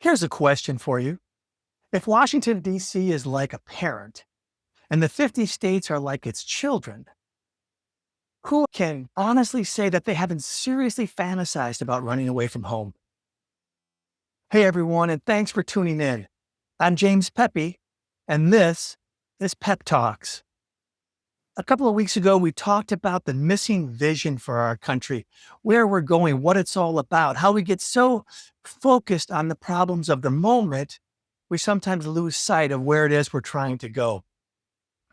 Here's a question for you. If Washington, D.C. is like a parent and the 50 states are like its children, who can honestly say that they haven't seriously fantasized about running away from home? Hey, everyone, and thanks for tuning in. I'm James Peppe, and this is Pep Talks. A couple of weeks ago, we talked about the missing vision for our country, where we're going, what it's all about, how we get so focused on the problems of the moment, we sometimes lose sight of where it is we're trying to go.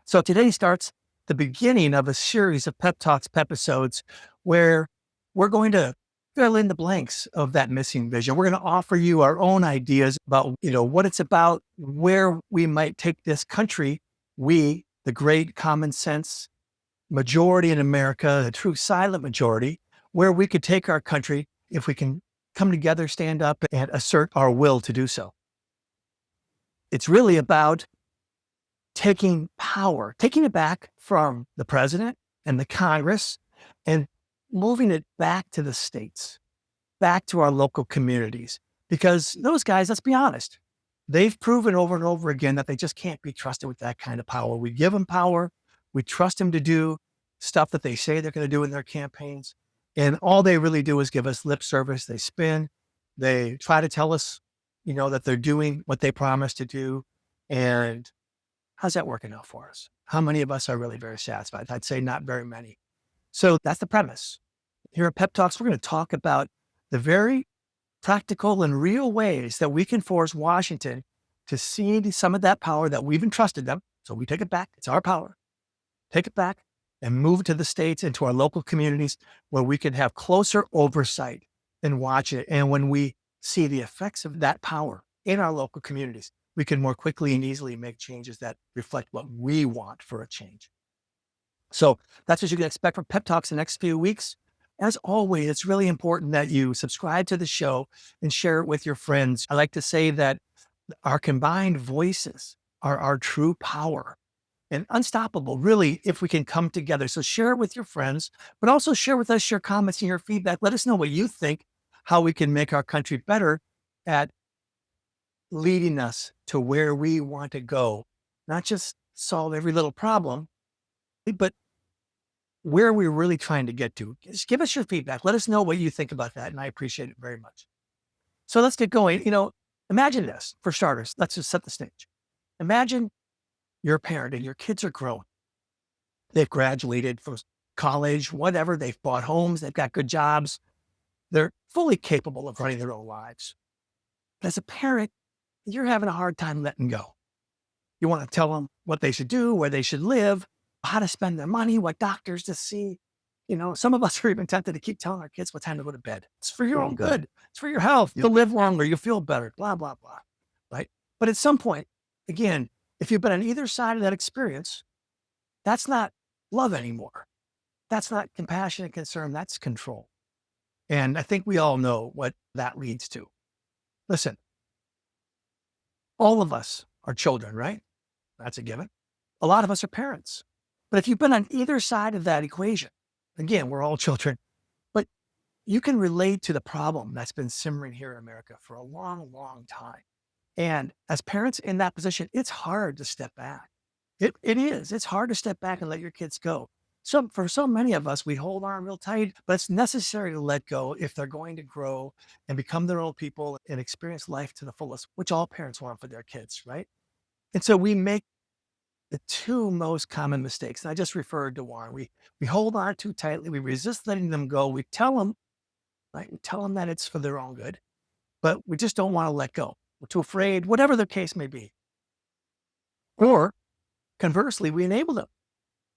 So today starts the beginning of a series of Pep Talks episodes where we're going to fill in the blanks of that missing vision. We're going to offer you our own ideas about, what it's about, where we might take this country, we, the great common sense majority in America, the true silent majority, where we could take our country if we can come together, stand up, and assert our will to do so. It's really about taking power, taking it back from the president and the Congress and moving it back to the states, back to our local communities. Because those guys, let's be honest, they've proven over and over again that they just can't be trusted with that kind of power. We give them power. We trust them to do stuff that they say they're going to do in their campaigns. And all they really do is give us lip service. They spin. They try to tell us, that they're doing what they promised to do. And how's that working out for us? How many of us are really very satisfied? I'd say not very many. So that's the premise. Here at Pep Talks, we're going to talk about the very practical and real ways that we can force Washington to cede some of that power that we've entrusted them. So we take it back. It's our power. Take it back and move it to the states and to our local communities where we can have closer oversight and watch it. And when we see the effects of that power in our local communities, we can more quickly and easily make changes that reflect what we want for a change. So that's what you can expect from Pep Talks the next few weeks. As always, it's really important that you subscribe to the show and share it with your friends. I like to say that our combined voices are our true power and unstoppable, really, if we can come together. So share it with your friends, but also share with us your comments and your feedback. Let us know what you think, how we can make our country better at leading us to where we want to go, not just solve every little problem, but where we're really trying to get to. Just give us your feedback. Let us know what you think about that. And I appreciate it very much. So let's get going. Imagine this for starters. Let's just set the stage. Imagine you're a parent and your kids are grown. They've graduated from college, whatever. They've bought homes. They've got good jobs. They're fully capable of running their own lives. But as a parent, you're having a hard time letting go. You want to tell them what they should do, where they should live, how to spend their money, what doctors to see. Some of us are even tempted to keep telling our kids what time to go to bed. It's for your own good. It's for your health. You'll live longer. You'll feel better, blah, blah, blah. Right? But at some point, again, if you've been on either side of that experience, that's not love anymore. That's not compassion and concern. That's control. And I think we all know what that leads to. Listen, all of us are children, right? That's a given. A lot of us are parents. But if you've been on either side of that equation, again, we're all children, but you can relate to the problem that's been simmering here in America for a long, long time. And as parents in that position, it's hard to step back. It is. It's hard to step back and let your kids go. So for so many of us, we hold on real tight, but it's necessary to let go if they're going to grow and become their own people and experience life to the fullest, which all parents want for their kids, right? And so we make the two most common mistakes. And I just referred to one. We hold on too tightly. We resist letting them go. We tell them, right? We tell them that it's for their own good, but we just don't want to let go. We're too afraid, whatever the case may be. Or conversely, we enable them.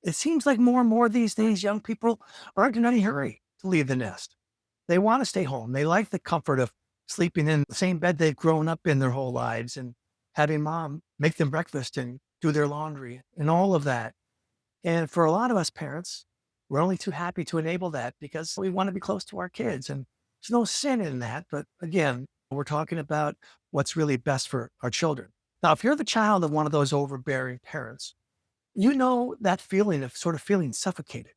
It seems like more and more these days, young people aren't in any hurry to leave the nest. They want to stay home. They like the comfort of sleeping in the same bed they've grown up in their whole lives and having mom make them breakfast and do their laundry and all of that. And for a lot of us parents, we're only too happy to enable that because we want to be close to our kids. And there's no sin in that. But again, we're talking about what's really best for our children. Now, if you're the child of one of those overbearing parents, you know that feeling of sort of feeling suffocated,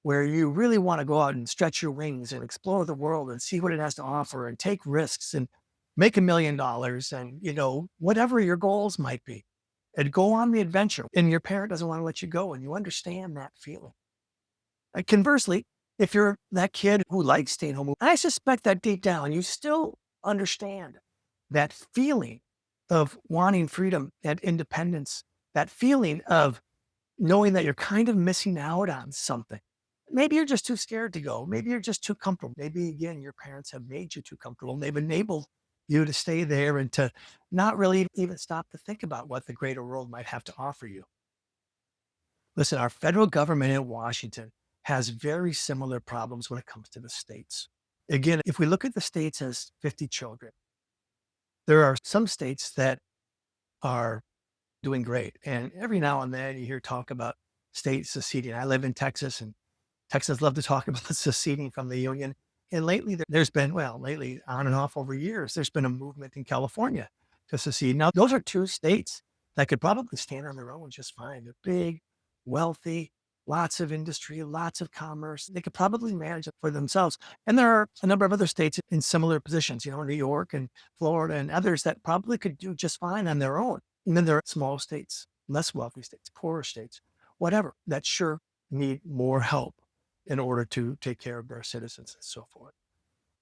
where you really want to go out and stretch your wings and explore the world and see what it has to offer and take risks. And make $1 million and, whatever your goals might be, and go on the adventure. And your parent doesn't want to let you go, and you understand that feeling. Conversely, if you're that kid who likes staying home, I suspect that deep down, you still understand that feeling of wanting freedom and independence, that feeling of knowing that you're kind of missing out on something. Maybe you're just too scared to go. Maybe you're just too comfortable. Maybe, again, your parents have made you too comfortable and they've enabled you to stay there and to not really even stop to think about what the greater world might have to offer you. Listen, our federal government in Washington has very similar problems when it comes to the states. Again, if we look at the states as 50 children, there are some states that are doing great. And every now and then you hear talk about states seceding. I live in Texas, and Texans love to talk about seceding from the Union. And lately there's been, lately on and off over years, there's been a movement in California to secede. Now, those are two states that could probably stand on their own just fine. They're big, wealthy, lots of industry, lots of commerce. They could probably manage it for themselves. And there are a number of other states in similar positions, New York and Florida and others that probably could do just fine on their own. And then there are small states, less wealthy states, poorer states, whatever, that sure need more help in order to take care of their citizens and so forth.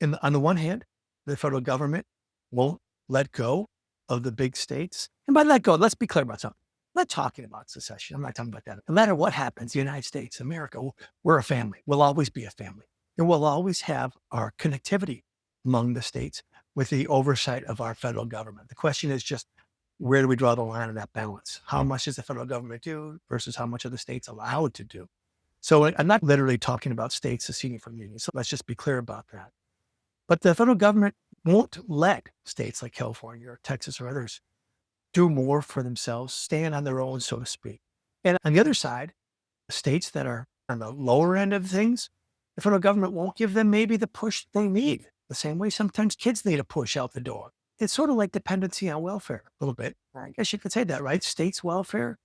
And on the one hand, the federal government won't let go of the big states. And by let go, let's be clear about something. I'm not talking about secession. I'm not talking about that. No matter what happens, the United States, America, we're a family. We'll always be a family. And we'll always have our connectivity among the states with the oversight of our federal government. The question is just, where do we draw the line of that balance? How much does the federal government do versus how much are the states allowed to do? So I'm not literally talking about states seceding from the union. So let's just be clear about that. But the federal government won't let states like California or Texas or others do more for themselves, stand on their own, so to speak. And on the other side, states that are on the lower end of things, the federal government won't give them maybe the push they need. The same way sometimes kids need a push out the door. It's sort of like dependency on welfare a little bit. I guess you could say that, right? States welfare,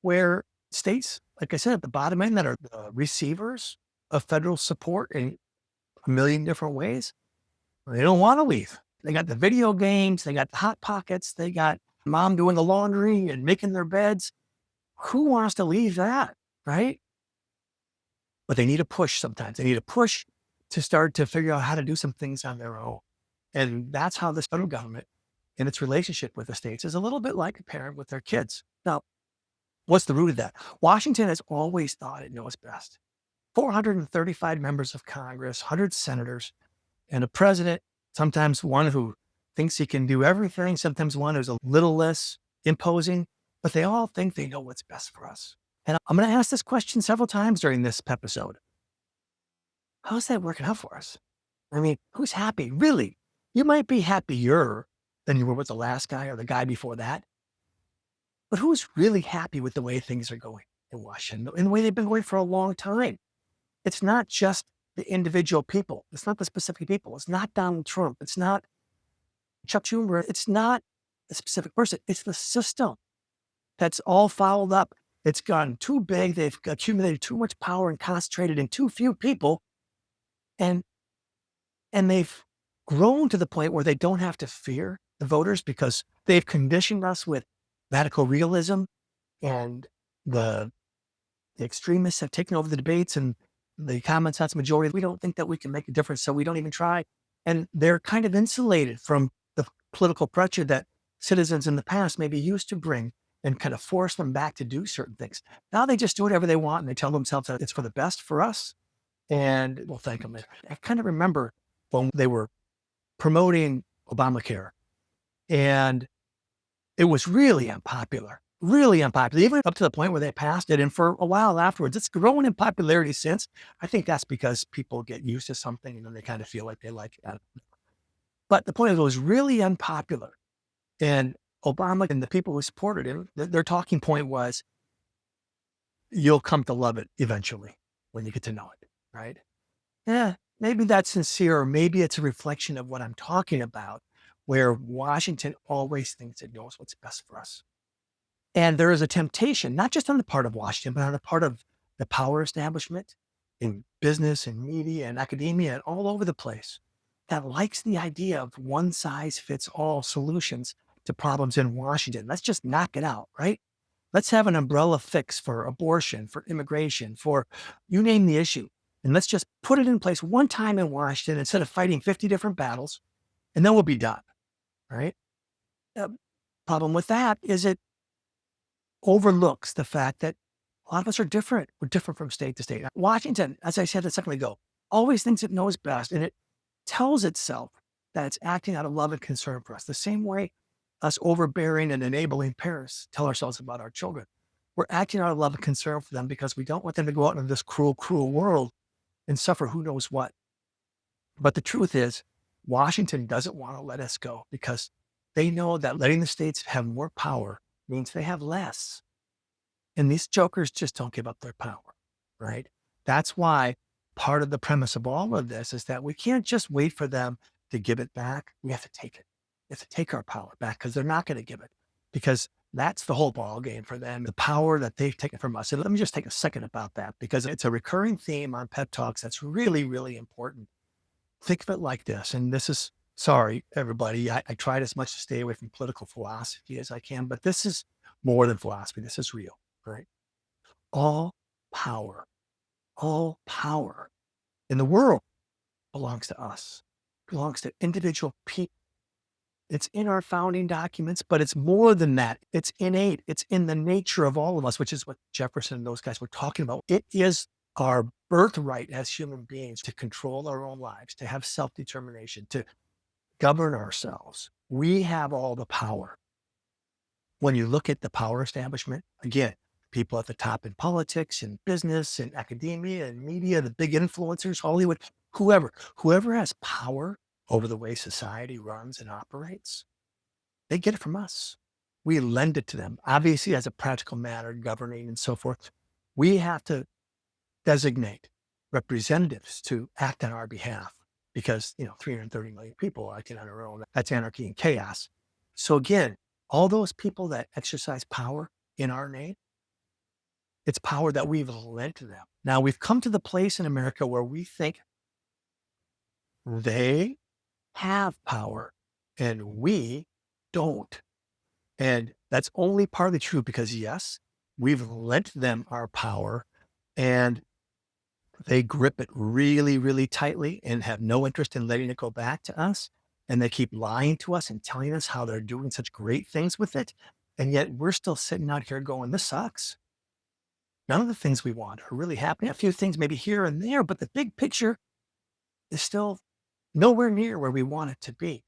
where states, like I said, at the bottom end that are the receivers of federal support in a million different ways, they don't want to leave. They got the video games, they got the hot pockets, they got mom doing the laundry and making their beds. Who wants to leave that, right? But they need a push sometimes. They need a push to start to figure out how to do some things on their own. And that's how the federal government in its relationship with the states is a little bit like a parent with their kids. Now, what's the root of that? Washington has always thought it knows best. 435 members of Congress, 100 senators, and a president, sometimes one who thinks he can do everything, sometimes one who's a little less imposing, but they all think they know what's best for us. And I'm going to ask this question several times during this episode. How's that working out for us? I mean, who's happy? Really? You might be happier than you were with the last guy or the guy before that. But who's really happy with the way things are going in Washington, in the way they've been going for a long time? It's not just the individual people. It's not the specific people. It's not Donald Trump. It's not Chuck Schumer. It's not a specific person. It's the system that's all fouled up. It's gotten too big. They've accumulated too much power and concentrated in too few people. And they've grown to the point where they don't have to fear the voters because they've conditioned us with radical realism, and the extremists have taken over the debates, and the common sense majority, we don't think that we can make a difference, so we don't even try. And they're kind of insulated from the political pressure that citizens in the past maybe used to bring and kind of force them back to do certain things. Now they just do whatever they want, and they tell themselves that it's for the best for us, and we'll thank them later. I kind of remember when they were promoting Obamacare, and it was really unpopular, even up to the point where they passed it. And for a while afterwards, it's grown in popularity since. I think that's because people get used to something and then they kind of feel like they like it. But the point is, it was really unpopular. And Obama and the people who supported him, their talking point was, you'll come to love it eventually when you get to know it, right? Yeah, maybe that's sincere, or maybe it's a reflection of what I'm talking about, where Washington always thinks it knows what's best for us. And there is a temptation, not just on the part of Washington, but on the part of the power establishment in business and media and academia and all over the place, that likes the idea of one size fits all solutions to problems in Washington. Let's just knock it out, right? Let's have an umbrella fix for abortion, for immigration, for you name the issue. And let's just put it in place one time in Washington instead of fighting 50 different battles, and then we'll be done, right? The problem with that is it overlooks the fact that a lot of us are different. We're different from state to state. Washington, as I said a second ago, always thinks it knows best, and it tells itself that it's acting out of love and concern for us. The same way us overbearing and enabling parents tell ourselves about our children. We're acting out of love and concern for them because we don't want them to go out into this cruel, cruel world and suffer who knows what. But the truth is, Washington doesn't want to let us go because they know that letting the states have more power means they have less. And these jokers just don't give up their power, right? That's why part of the premise of all of this is that we can't just wait for them to give it back. We have to take it. We have to take our power back because they're not going to give it, because that's the whole ball game for them, the power that they've taken from us. And let me just take a second about that because it's a recurring theme on Pep Talks that's really, really important. Think of it like this, and this is, sorry, everybody, I tried as much to stay away from political philosophy as I can, but this is more than philosophy. This is real, right? All power, all power in the world belongs to us, belongs to individual people. It's in our founding documents, but it's more than that. It's innate. It's in the nature of all of us, which is what Jefferson and those guys were talking about. It is our birthright as human beings to control our own lives, to have self-determination, to govern ourselves. We have all the power. When you look at the power establishment, again, people at the top in politics and business and academia and media, the big influencers, Hollywood, whoever has power over the way society runs and operates, they get it from us. We lend it to them. Obviously, as a practical matter, governing and so forth, we have to designate representatives to act on our behalf because, 330 million people are acting on their own. That's anarchy and chaos. So again, all those people that exercise power in our name, it's power that we've lent to them. Now we've come to the place in America where we think they have power and we don't. And that's only partly true because yes, we've lent them our power and they grip it really, really tightly and have no interest in letting it go back to us. And they keep lying to us and telling us how they're doing such great things with it. And yet we're still sitting out here going, this sucks. None of the things we want are really happening. A few things maybe here and there, but the big picture is still nowhere near where we want it to be.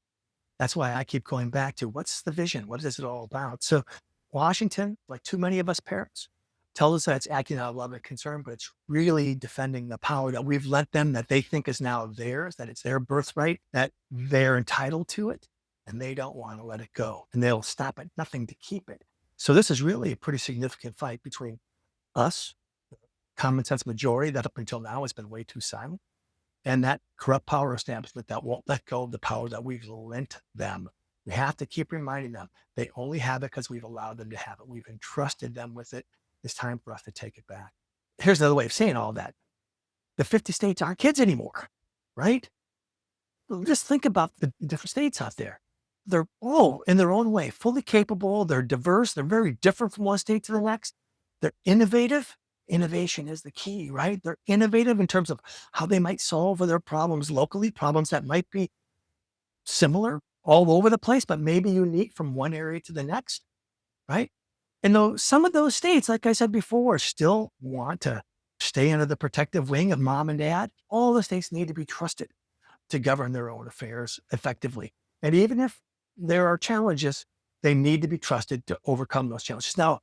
That's why I keep going back to what's the vision? What is it all about? So Washington, like too many of us parents, tells us that it's acting out of love and concern, but it's really defending the power that we've lent them that they think is now theirs, that it's their birthright, that they're entitled to it, and they don't want to let it go. And they'll stop at nothing to keep it. So this is really a pretty significant fight between us, common sense majority that up until now has been way too silent, and that corrupt power establishment that won't let go of the power that we've lent them. We have to keep reminding them they only have it because we've allowed them to have it. We've entrusted them with it. It's time for us to take it back. Here's another way of saying all that. The 50 states aren't kids anymore, right? Just think about the different states out there. They're all in their own way, fully capable. They're diverse. They're very different from one state to the next. They're innovative. Innovation is the key, right? They're innovative in terms of how they might solve their problems locally, problems that might be similar all over the place, but maybe unique from one area to the next, right? And though some of those states, like I said before, still want to stay under the protective wing of mom and dad, all the states need to be trusted to govern their own affairs effectively. And even if there are challenges, they need to be trusted to overcome those challenges. Now,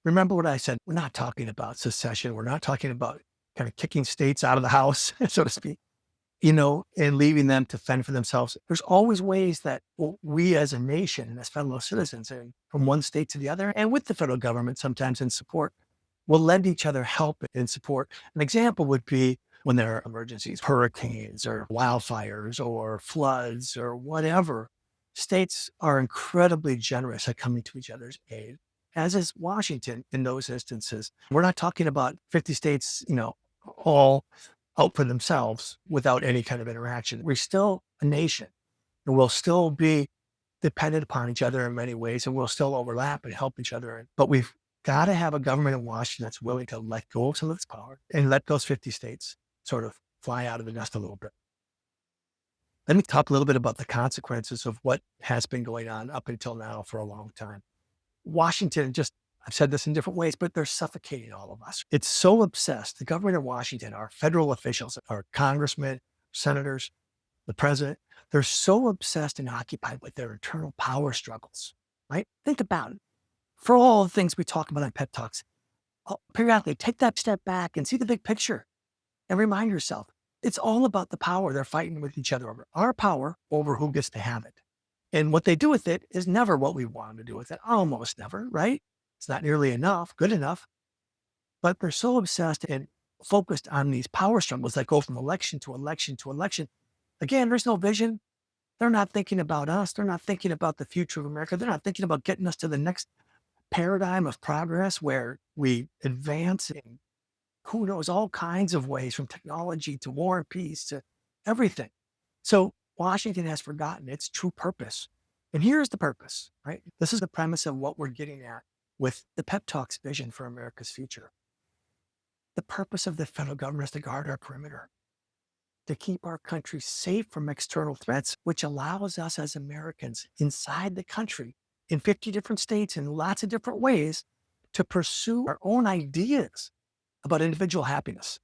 remember what I said, we're not talking about secession. We're not talking about kind of kicking states out of the house, so to speak, and leaving them to fend for themselves. There's always ways that we as a nation and as fellow citizens and from one state to the other and with the federal government sometimes in support will lend each other help and support. An example would be when there are emergencies, hurricanes or wildfires or floods or whatever. States are incredibly generous at coming to each other's aid, as is Washington in those instances. We're not talking about 50 states, all out for themselves without any kind of interaction. We're still a nation and we'll still be dependent upon each other in many ways and we'll still overlap and help each other. But we've got to have a government in Washington that's willing to let go of some of its power and let those 50 states sort of fly out of the nest a little bit. Let me talk a little bit about the consequences of what has been going on up until now for a long time. Washington just, I've said this in different ways, but they're suffocating all of us. It's so obsessed. The government of Washington, our federal officials, our congressmen, senators, the president, they're so obsessed and occupied with their internal power struggles, right? Think about it. For all the things we talk about on Pep Talks, periodically take that step back and see the big picture and remind yourself, it's all about the power they're fighting with each other over. Our power over who gets to have it. And what they do with it is never what we want them to do with it. Almost never, right? It's not nearly enough, good enough. But they're so obsessed and focused on these power struggles that go from election to election to election. Again, there's no vision. They're not thinking about us. They're not thinking about the future of America. They're not thinking about getting us to the next paradigm of progress where we advance in who knows all kinds of ways, from technology to war and peace to everything. So Washington has forgotten its true purpose. And here's the purpose, right? This is the premise of what we're getting at with the Pep Talks vision for America's future. The purpose of the federal government is to guard our perimeter, to keep our country safe from external threats, which allows us as Americans inside the country in 50 different states in lots of different ways to pursue our own ideas about individual happiness.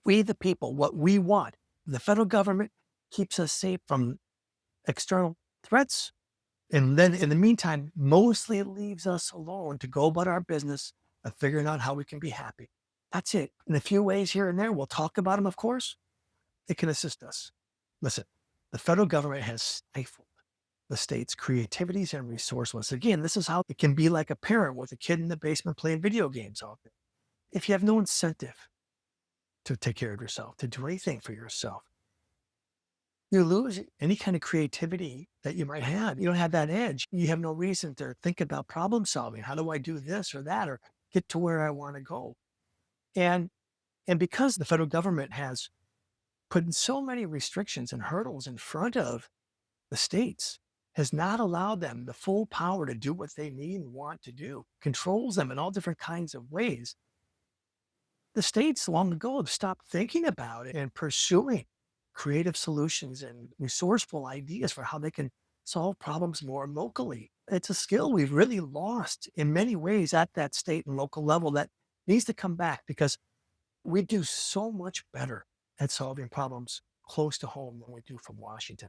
We, the people, what we want. The federal government keeps us safe from external threats. And then in the meantime, mostly it leaves us alone to go about our business of figuring out how we can be happy. That's it. In a few ways here and there, we'll talk about them, of course. It can assist us. Listen, the federal government has stifled the state's creativities and resourcefulness. Again, this is how it can be like a parent with a kid in the basement playing video games all day. If you have no incentive to take care of yourself, to do anything for yourself, you lose any kind of creativity that you might have. You don't have that edge. You have no reason to think about problem solving. How do I do this or that or get to where I want to go? And because the federal government has put so many restrictions and hurdles in front of the states, has not allowed them the full power to do what they need and want to do, controls them in all different kinds of ways. The states long ago have stopped thinking about it and pursuing creative solutions and resourceful ideas for how they can solve problems more locally. It's a skill we've really lost in many ways at that state and local level that needs to come back because we do so much better at solving problems close to home than we do from Washington.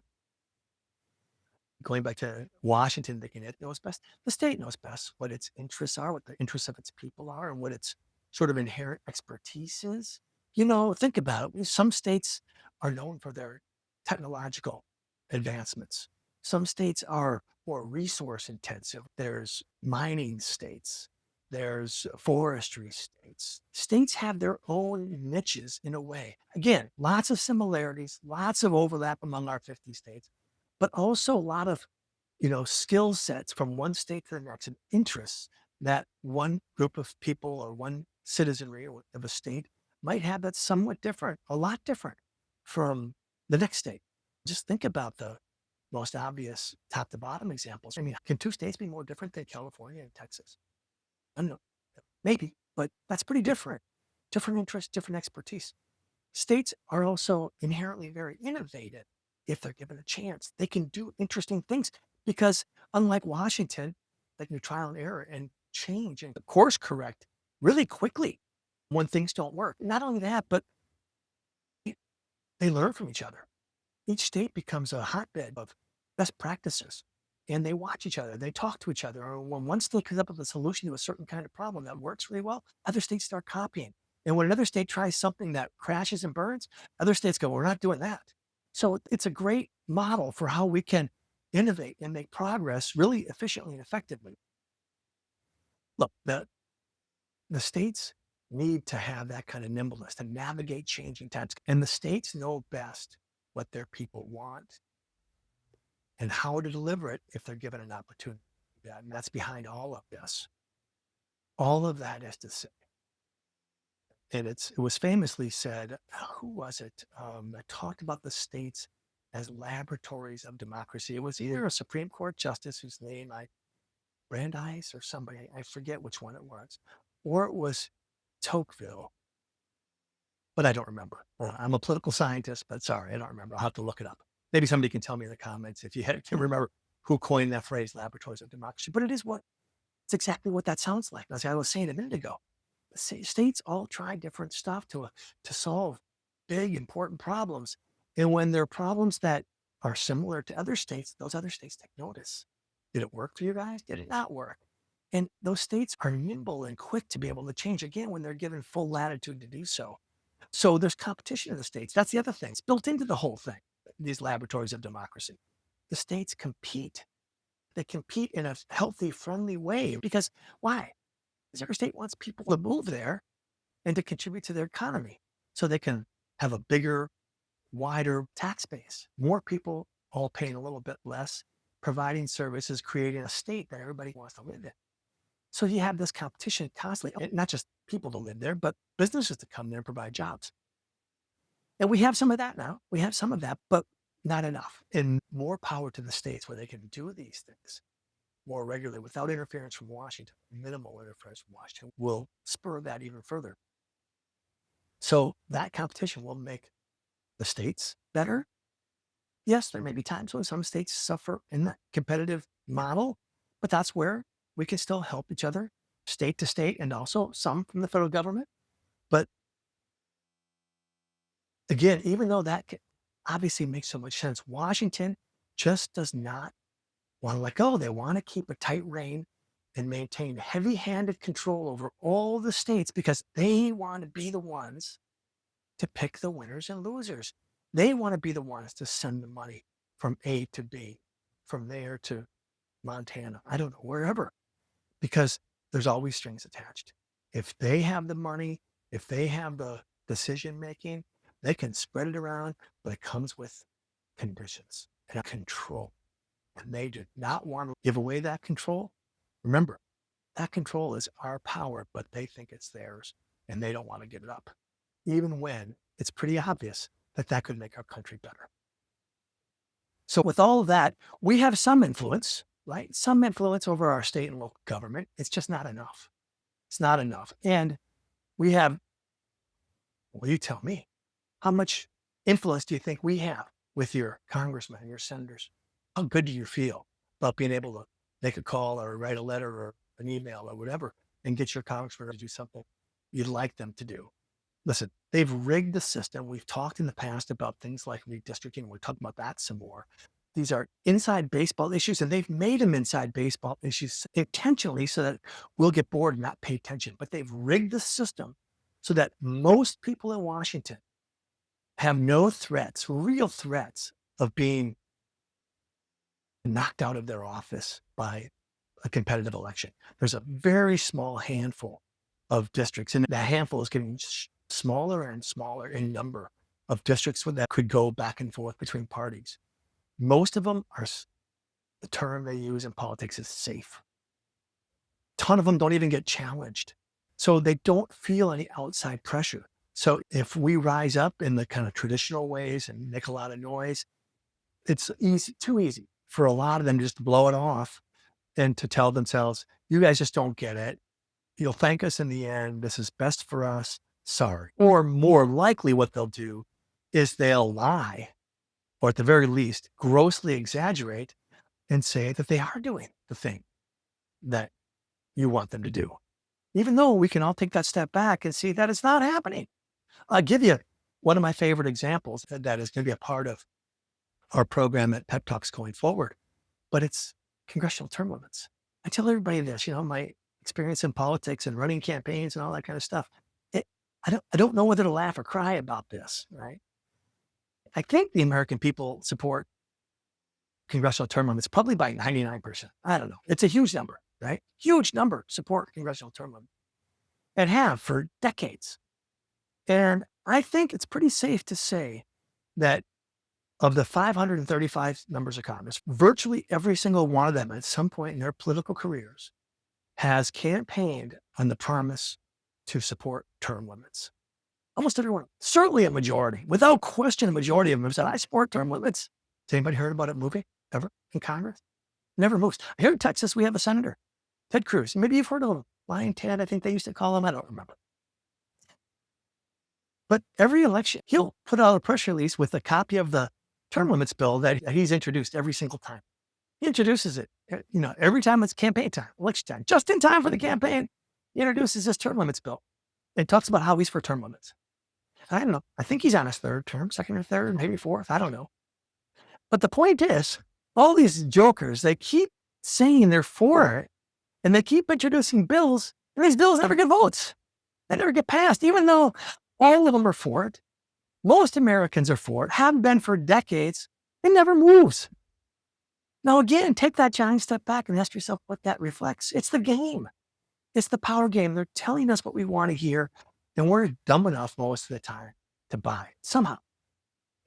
Going back to Washington, thinking it knows best. The state knows best what its interests are, what the interests of its people are, and what its sort of inherent expertise is. Think about it. Some states are known for their technological advancements. Some states are more resource intensive. There's mining states. There's forestry states. States have their own niches in a way. Again, lots of similarities, lots of overlap among our 50 states, but also a lot of, skill sets from one state to the next and interests that one group of people or one citizenry of a state might have that's somewhat different, a lot different from the next state. Just think about the most obvious top to bottom examples. I mean, can two states be more different than California and Texas? I don't know. Maybe, but that's pretty different. Different interests, different expertise. States are also inherently very innovative if they're given a chance. They can do interesting things because, unlike Washington, they can do trial and error and change and course correct really quickly when things don't work. Not only that, but they learn from each other. Each state becomes a hotbed of best practices and they watch each other. They talk to each other. Or when one state comes up with a solution to a certain kind of problem that works really well, other states start copying. And when another state tries something that crashes and burns, other states go, we're not doing that. So it's a great model for how we can innovate and make progress really efficiently and effectively. Look, the states need to have that kind of nimbleness to navigate changing times. And the states know best what their people want and how to deliver it if they're given an opportunity. And that's behind all of this. All of that is to say, And it was famously said, who was it? That talked about the states as laboratories of democracy. It was either a Supreme Court justice whose name Brandeis or somebody, I forget which one it was, or it was Tocqueville, but I don't remember. I'm a political scientist, but sorry, I don't remember. I'll have to look it up. Maybe somebody can tell me in the comments if you can remember who coined that phrase, laboratories of democracy. But it's exactly what that sounds like. As I was saying a minute ago, states all try different stuff to solve big, important problems. And when there are problems that are similar to other states, those other states take notice. Did it work for you guys? Did it not work? And those states are nimble and quick to be able to change again when they're given full latitude to do so. So there's competition in the states. That's the other thing. It's built into the whole thing, these laboratories of democracy. The states compete. They compete in a healthy, friendly way. Because why? Because every state wants people to move there and to contribute to their economy so they can have a bigger, wider tax base. More people all paying a little bit less, providing services, creating a state that everybody wants to live in. So you have this competition constantly, and not just people to live there, but businesses to come there and provide jobs. And we have some of that now. We have some of that, but not enough. And more power to the states where they can do these things more regularly without interference from Washington, minimal interference from Washington, will spur that even further. So that competition will make the states better. Yes, there may be times when some states suffer in that competitive model, but that's where we can still help each other, state to state, and also some from the federal government. But again, even though that obviously makes so much sense, Washington just does not want to let go. They want to keep a tight rein and maintain heavy-handed control over all the states because they want to be the ones to pick the winners and losers. They want to be the ones to send the money from A to B, from there to Montana, I don't know, wherever, because there's always strings attached. If they have the money, if they have the decision making, they can spread it around, but it comes with conditions and control. And they do not want to give away that control. Remember, that control is our power, but they think it's theirs and they don't want to give it up, even when it's pretty obvious that that could make our country better. So with all of that, we have some influence, right? Some influence over our state and local government. It's just not enough. It's not enough. And we have, well, you tell me, how much influence do you think we have with your congressmen and your senators? How good do you feel about being able to make a call or write a letter or an email or whatever and get your congressman to do something you'd like them to do? Listen, they've rigged the system. We've talked in the past about things like redistricting. We'll talk about that some more. These are inside baseball issues, and they've made them inside baseball issues intentionally so that we'll get bored and not pay attention. But they've rigged the system so that most people in Washington have no threats, real threats of being knocked out of their office by a competitive election. There's a very small handful of districts, and that handful is getting smaller and smaller in number of districts that could go back and forth between parties. Most of them are, the term they use in politics is safe. A ton of them don't even get challenged. So they don't feel any outside pressure. So if we rise up in the kind of traditional ways and make a lot of noise, it's too easy for a lot of them to just blow it off and to tell themselves, you guys just don't get it. You'll thank us in the end. This is best for us. Sorry. Or more likely what they'll do is they'll lie, or at the very least, grossly exaggerate and say that they are doing the thing that you want them to do. Even though we can all take that step back and see that it's not happening. I'll give you one of my favorite examples that is going to be a part of our program at PepTalks going forward, but it's congressional term limits. I tell everybody this, my experience in politics and running campaigns and all that kind of stuff. I don't know whether to laugh or cry about this, right? I think the American people support congressional term limits probably by 99%. I don't know. It's a huge number, right? Huge number support congressional term limits and have for decades. And I think it's pretty safe to say that of the 535 members of Congress, virtually every single one of them at some point in their political careers has campaigned on the promise to support term limits. Almost everyone, certainly a majority, without question, a majority of them have said, I support term limits. Has anybody heard about it moving ever in Congress? Never moves. Here in Texas, we have a senator, Ted Cruz. Maybe you've heard of him. Lion Ted, I think they used to call him. I don't remember. But every election, he'll put out a press release with a copy of the term limits bill that he's introduced every single time. He introduces it, every time it's campaign time, election time, just in time for the campaign. He introduces this term limits bill and talks about how he's for term limits. I don't know. I think he's on his third term, second or third, maybe fourth. I don't know. But the point is, all these jokers, they keep saying they're for it and they keep introducing bills, and these bills never get votes. They never get passed, even though all of them are for it. Most Americans are for it, have been for decades. It never moves. Now, again, take that giant step back and ask yourself what that reflects. It's the game. It's the power game. They're telling us what we want to hear, and we're dumb enough most of the time to buy it somehow.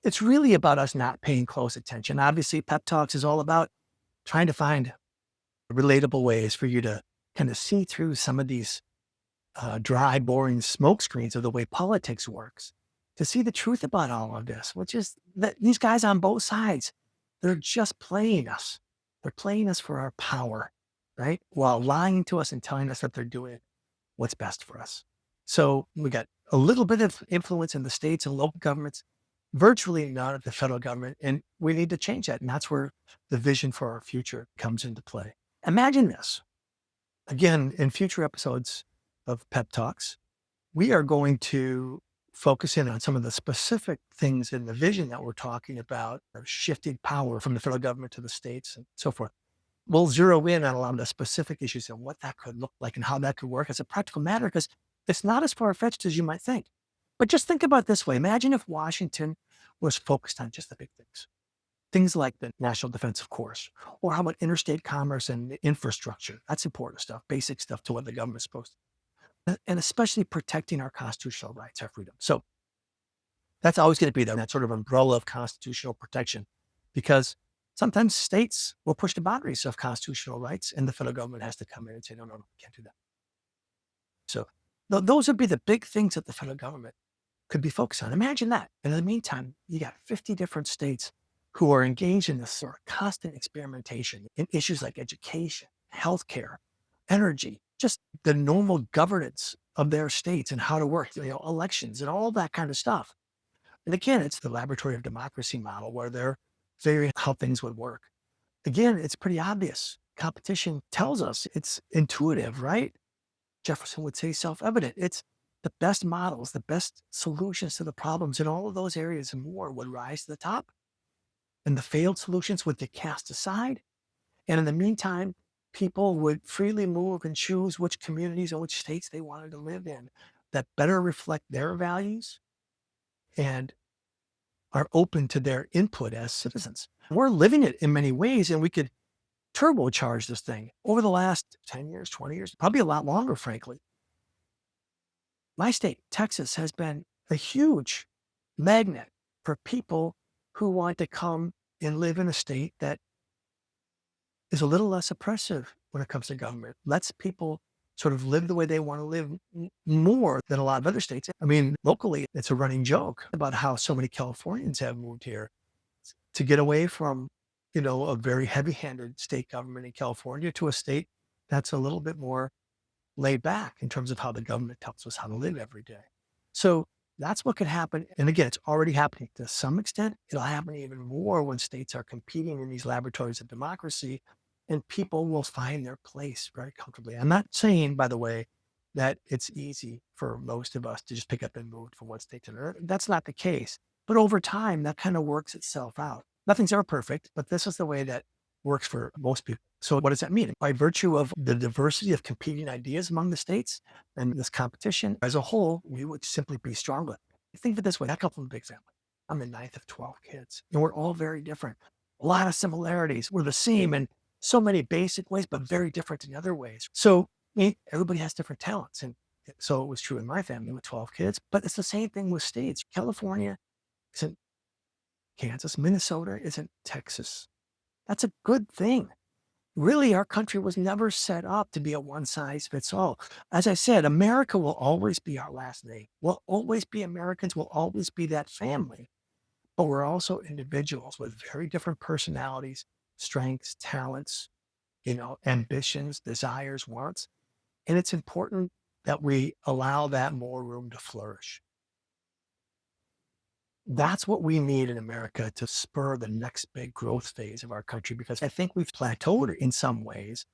It's really about us not paying close attention. Obviously, PepTalks is all about trying to find relatable ways for you to kind of see through some of these dry, boring smoke screens of the way politics works, to see the truth about all of this, which is that these guys on both sides, they're just playing us. They're playing us for our power, right? While lying to us and telling us that they're doing what's best for us. So we got a little bit of influence in the states and local governments, virtually none at the federal government. And we need to change that. And that's where the vision for our future comes into play. Imagine this. Again, in future episodes of Pep Talks, we are going to focus in on some of the specific things in the vision that we're talking about, shifting power from the federal government to the states and so forth. We'll zero in on a lot of the specific issues and what that could look like and how that could work as a practical matter, because it's not as far-fetched as you might think. But just think about it this way. Imagine if Washington was focused on just the big things. Things like the national defense, of course, or how about interstate commerce and infrastructure. That's important stuff, basic stuff to what the government's supposed to, and especially protecting our constitutional rights, our freedom. So that's always going to be that sort of umbrella of constitutional protection, because sometimes states will push the boundaries of constitutional rights and the federal government has to come in and say, no, we can't do that. So those would be the big things that the federal government could be focused on. Imagine that. And in the meantime, you got 50 different states who are engaged in this sort of constant experimentation in issues like education, healthcare, energy, just the normal governance of their states and how to work, elections and all that kind of stuff. And again, it's the Laboratory of Democracy model where they're figuring how things would work. Again, it's pretty obvious. Competition tells us it's intuitive, right? Jefferson would say self-evident. It's the best models, the best solutions to the problems in all of those areas and more would rise to the top. And the failed solutions would get cast aside. And in the meantime, people would freely move and choose which communities and which states they wanted to live in that better reflect their values and are open to their input as citizens. We're living it in many ways, and we could turbocharge this thing over the last 10 years, 20 years, probably a lot longer, frankly. My state, Texas, has been a huge magnet for people who want to come and live in a state that is a little less oppressive when it comes to government, lets people sort of live the way they want to live more than a lot of other states. I mean, locally, it's a running joke about how so many Californians have moved here to get away from, a very heavy-handed state government in California to a state that's a little bit more laid back in terms of how the government tells us how to live every day. So that's what could happen. And again, it's already happening to some extent. It'll happen even more when states are competing in these laboratories of democracy and people will find their place very comfortably. I'm not saying, by the way, that it's easy for most of us to just pick up and move from one state to another. That's not the case. But over time, that kind of works itself out. Nothing's ever perfect, but this is the way that works for most people. So what does that mean? By virtue of the diversity of competing ideas among the states and this competition as a whole, we would simply be stronger. Think of it this way. I come from a big family. I'm the ninth of 12 kids, and we're all very different. A lot of similarities. We're the same in so many basic ways, but very different in other ways. So everybody has different talents. And so it was true in my family with 12 kids, but it's the same thing with states. California isn't Kansas. Minnesota isn't Texas. That's a good thing. Really, our country was never set up to be a one size fits all. As I said, America will always be our last name. We'll always be Americans. We'll always be that family. But we're also individuals with very different personalities, strengths, talents, ambitions, desires, wants. And it's important that we allow that more room to flourish. That's what we need in America to spur the next big growth phase of our country, because I think we've plateaued in some ways.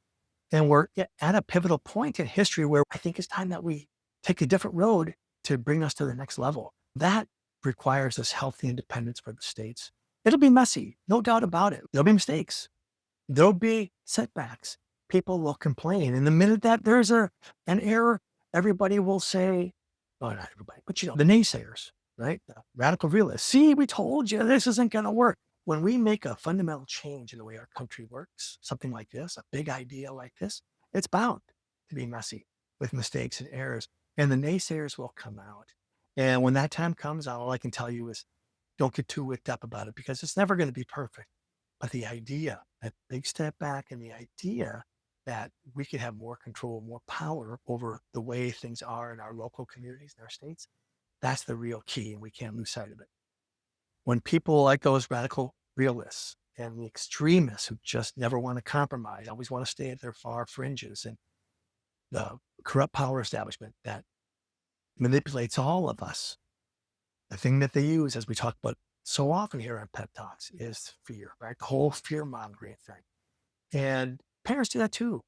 And we're at a pivotal point in history where I think it's time that we take a different road to bring us to the next level. That requires this healthy independence for the states. It'll be messy, no doubt about it. There'll be mistakes. There'll be setbacks. People will complain. And the minute that there's an error, everybody will say, oh, not everybody, but the naysayers, right? The radical realists. See, we told you this isn't going to work. When we make a fundamental change in the way our country works, something like this, a big idea like this, it's bound to be messy with mistakes and errors. And the naysayers will come out. And when that time comes, all I can tell you is don't get too whipped up about it, because it's never going to be perfect. But the idea, that big step back, and the idea that we could have more control, more power over the way things are in our local communities and our states, that's the real key, and we can't lose sight of it. When people like those radical realists and the extremists who just never want to compromise, always want to stay at their far fringes, and the corrupt power establishment that manipulates all of us, the thing that they use, as we talk about so often here on Pep Talks, is fear, right? The whole fear mongering thing. And parents do that too.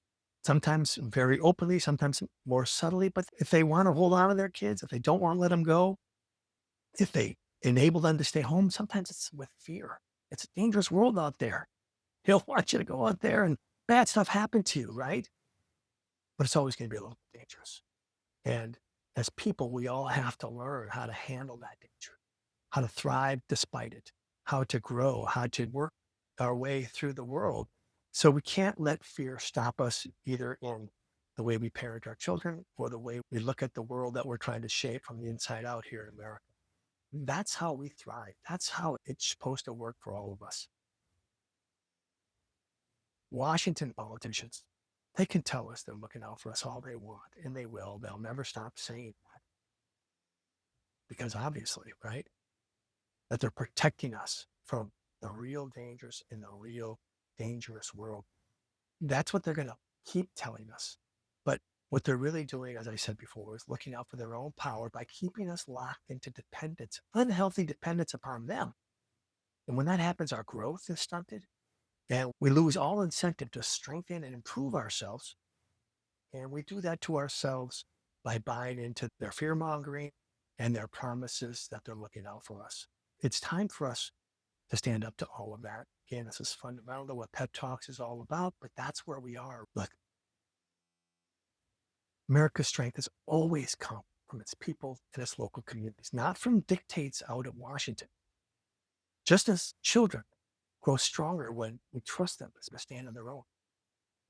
Sometimes very openly, sometimes more subtly. But if they want to hold on to their kids, if they don't want to let them go, if they enable them to stay home, sometimes it's with fear. It's a dangerous world out there. He'll want you to go out there and bad stuff happen to you, right? But it's always going to be a little dangerous. And as people, we all have to learn how to handle that danger, how to thrive despite it, how to grow, how to work our way through the world. So we can't let fear stop us, either in the way we parent our children or the way we look at the world that we're trying to shape from the inside out here in America. That's how we thrive. That's how it's supposed to work for all of us. Washington politicians, they can tell us they're looking out for us all they want, and they will. They'll never stop saying that, because obviously, right, that they're protecting us from the real dangers in the real dangerous world. That's what they're going to keep telling us. But what they're really doing, as I said before, is looking out for their own power by keeping us locked into dependence, unhealthy dependence upon them. And when that happens, our growth is stunted, and we lose all incentive to strengthen and improve ourselves. And we do that to ourselves by buying into their fear mongering and their promises that they're looking out for us. It's time for us to stand up to all of that. Again, this is fundamental to what Pep Talks is all about, but that's where we are. Look, America's strength has always come from its people and its local communities, not from dictates out of Washington. Just as children grow stronger when we trust them to stand on their own,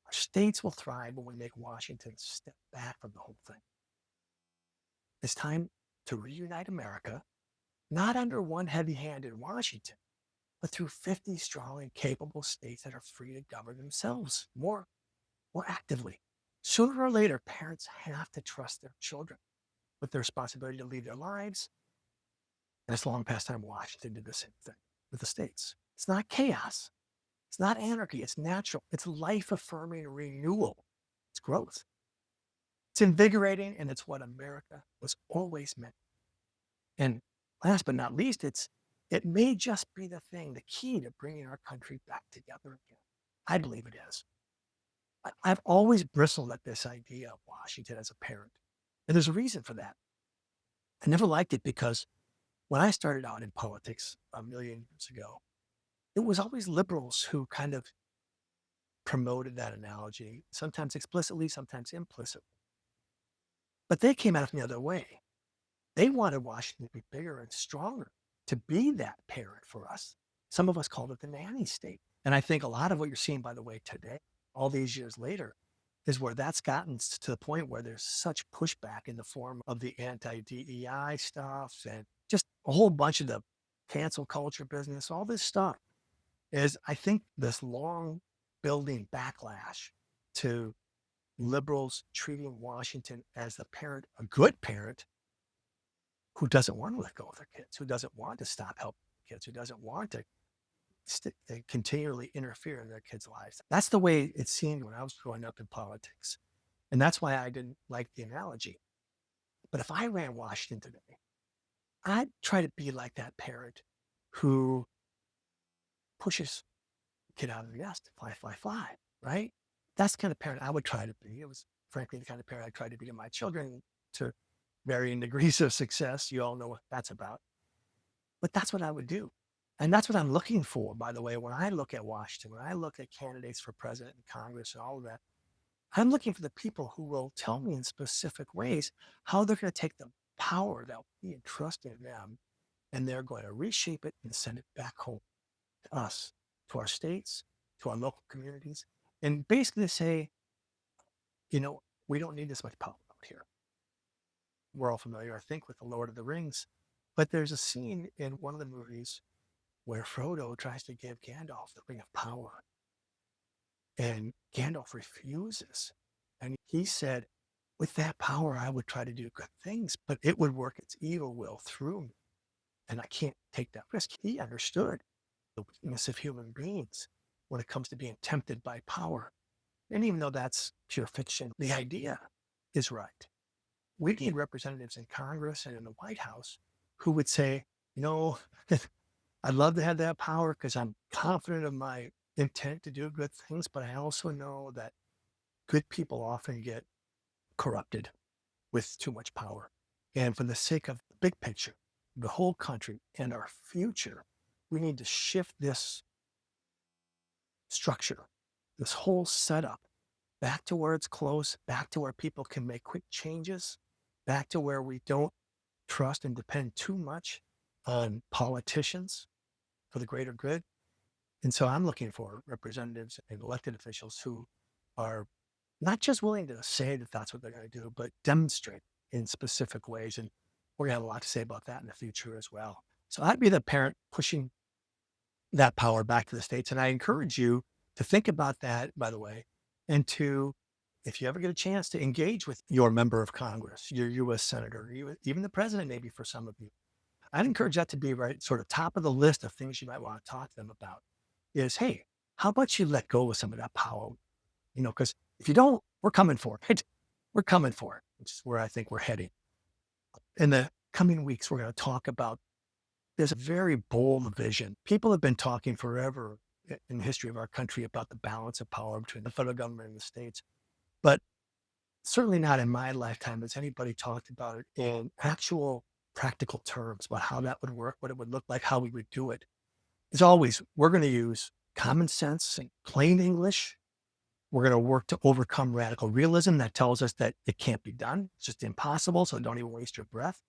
our states will thrive when we make Washington step back from the whole thing. It's time to reunite America, not under one heavy hand in Washington, but through 50 strong and capable states that are free to govern themselves more actively. Sooner or later, parents have to trust their children with the responsibility to lead their lives. And it's long past time Washington did the same thing with the states. It's not chaos. It's not anarchy. It's natural. It's life-affirming renewal. It's growth. It's invigorating, and it's what America was always meant. And last but not least, it may just be the key to bringing our country back together again. I believe it is. I've always bristled at this idea of Washington as a parent. And there's a reason for that. I never liked it because when I started out in politics a million years ago, it was always liberals who kind of promoted that analogy, sometimes explicitly, sometimes implicitly. But they came at it from the other way. They wanted Washington to be bigger and stronger, to be that parent for us. Some of us called it the nanny state. And I think a lot of what you're seeing, by the way, today, all these years later, is where that's gotten to the point where there's such pushback in the form of the anti-DEI stuff and just a whole bunch of the cancel culture business, all this stuff is, I think, this long building backlash to liberals treating Washington as a good parent who doesn't want to let go of their kids, who doesn't want to stop helping kids, who doesn't want to continually interfere in their kids' lives. That's the way it seemed when I was growing up in politics. And that's why I didn't like the analogy. But if I ran Washington today, I'd try to be like that parent who pushes kid out of the nest, fly, fly, fly, right? That's the kind of parent I would try to be. It was frankly the kind of parent I tried to be to my children to varying degrees of success. You all know what that's about. But that's what I would do. And that's what I'm looking for, by the way, when I look at Washington, when I look at candidates for president and Congress and all of that, I'm looking for the people who will tell me in specific ways how they're going to take the power that we entrust in them and they're going to reshape it and send it back home to us, to our states, to our local communities, and basically say, you know, we don't need this much power out here. We're all familiar, I think, with The Lord of the Rings, but there's a scene in one of the movies where Frodo tries to give Gandalf the Ring of Power, and Gandalf refuses. And he said, with that power, I would try to do good things, but it would work its evil will through me. And I can't take that risk. He understood the weakness of human beings when it comes to being tempted by power. And even though that's pure fiction, the idea is right. We need representatives in Congress and in the White House who would say, you know, I'd love to have that power because I'm confident of my intent to do good things, but I also know that good people often get corrupted with too much power. And for the sake of the big picture, the whole country and our future, we need to shift this structure, this whole setup back to where it's close, back to where people can make quick changes, back to where we don't trust and depend too much on politicians for the greater good. And so I'm looking for representatives and elected officials who are not just willing to say that that's what they're going to do, but demonstrate in specific ways. And we're going to have a lot to say about that in the future as well. So I'd be the parent pushing that power back to the states. And I encourage you to think about that, by the way, and to, if you ever get a chance to engage with your member of Congress, your U.S. Senator, even the president, maybe for some of you, I'd encourage that to be right sort of top of the list of things you might want to talk to them about is, hey, how about you let go of some of that power? You know, because if you don't, we're coming for it. We're coming for it, which is where I think we're heading. In the coming weeks, we're going to talk about this very bold vision. People have been talking forever in the history of our country about the balance of power between the federal government and the states. But certainly not in my lifetime has anybody talked about it in actual practical terms about how that would work, what it would look like, how we would do it. As always, we're going to use common sense and plain English. We're going to work to overcome radical realism that tells us that it can't be done. It's just impossible. So don't even waste your breath.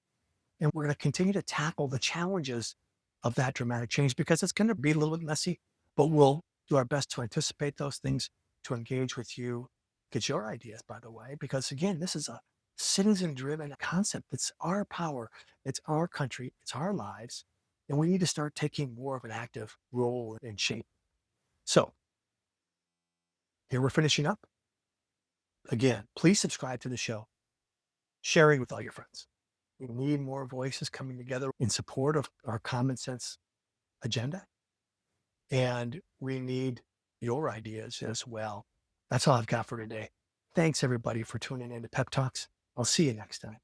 And we're going to continue to tackle the challenges of that dramatic change because it's going to be a little bit messy, but we'll do our best to anticipate those things, to engage with you, get your ideas, by the way, because again, this is a citizen driven concept. It's our power. It's our country. It's our lives. And we need to start taking more of an active role in shape. So here we're finishing up. Again, please subscribe to the show, sharing with all your friends. We need more voices coming together in support of our common sense agenda. And we need your ideas as well. That's all I've got for today. Thanks everybody for tuning in to Pep Talks. I'll see you next time.